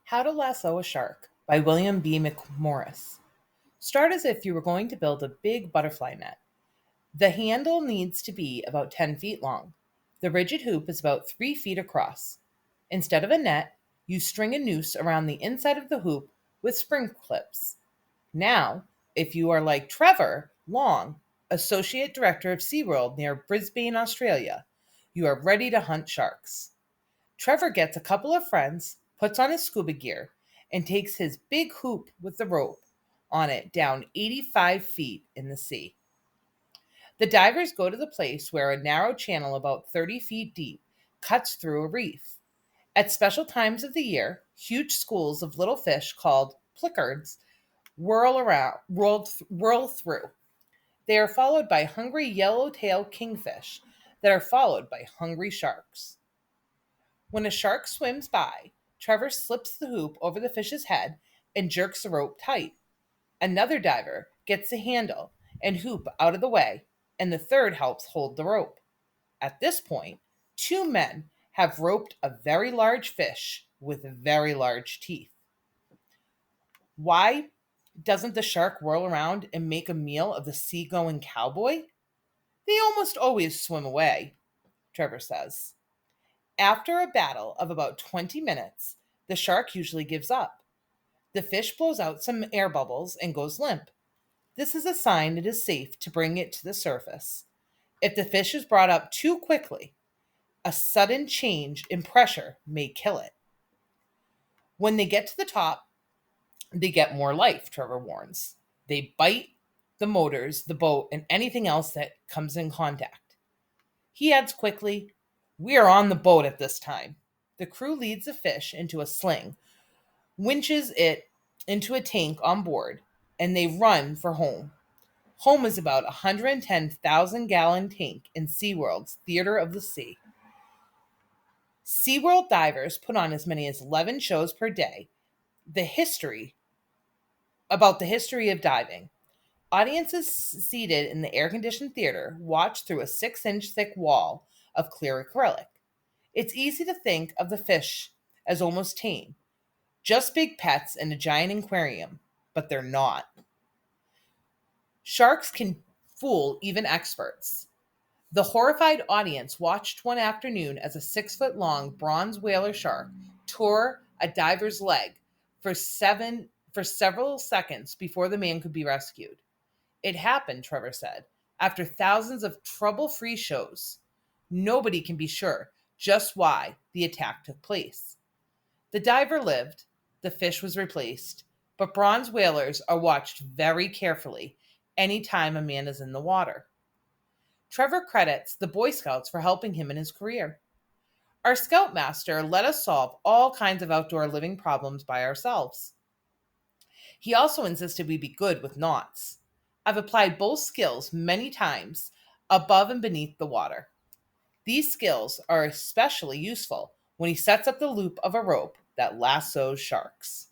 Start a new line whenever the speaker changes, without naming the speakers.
How to Lasso a Shark by William B. McMorris. Start as if you were going to build a big butterfly net. The handle needs to be about 10 feet long. The rigid hoop is about 3 feet across. Instead of a net, you string a noose around the inside of the hoop with spring clips. Now, if you are like Trevor Long, Associate Director of SeaWorld near Brisbane, Australia, you are ready to hunt sharks. Trevor gets a couple of friends, puts on his scuba gear, and takes his big hoop with the rope on it down 85 feet in the sea. The divers go to the place where a narrow channel about 30 feet deep cuts through a reef. At special times of the year, huge schools of little fish called plicards whirl through. They are followed by hungry yellowtail kingfish that are followed by hungry sharks. When a shark swims by, Trevor slips the hoop over the fish's head and jerks the rope tight. Another diver gets the handle and hoop out of the way, and the third helps hold the rope. At this point, two men have roped a very large fish with very large teeth. Why doesn't the shark whirl around and make a meal of the seagoing cowboy? They almost always swim away, Trevor says. After a battle of about 20 minutes, the shark usually gives up. The fish blows out some air bubbles and goes limp. This is a sign it is safe to bring it to the surface. If the fish is brought up too quickly, a sudden change in pressure may kill it. When they get to the top, they get more life, Trevor warns. They bite the motors, the boat, and anything else that comes in contact. He adds quickly, "We are on the boat at this time." The crew leads the fish into a sling, winches it into a tank on board, and they run for home. Home is about a 110,000-gallon tank in SeaWorld's Theater of the Sea. SeaWorld divers put on as many as 11 shows per day. The history about the history of diving. Audiences seated in the air-conditioned theater watch through a 6-inch thick wall of clear acrylic. It's easy to think of the fish as almost tame, just big pets in a giant aquarium, but they're not. Sharks can fool even experts. The horrified audience watched one afternoon as a 6-foot long bronze whaler shark tore a diver's leg for several seconds before the man could be rescued. It happened, Trevor said, after thousands of trouble-free shows. Nobody can be sure just why the attack took place. The diver lived, the fish was replaced, but bronze whalers are watched very carefully anytime a man is in the water. Trevor credits the Boy Scouts for helping him in his career. Our Scoutmaster let us solve all kinds of outdoor living problems by ourselves. He also insisted we be good with knots. I've applied both skills many times above and beneath the water. These skills are especially useful when he sets up the loop of a rope that lassos sharks.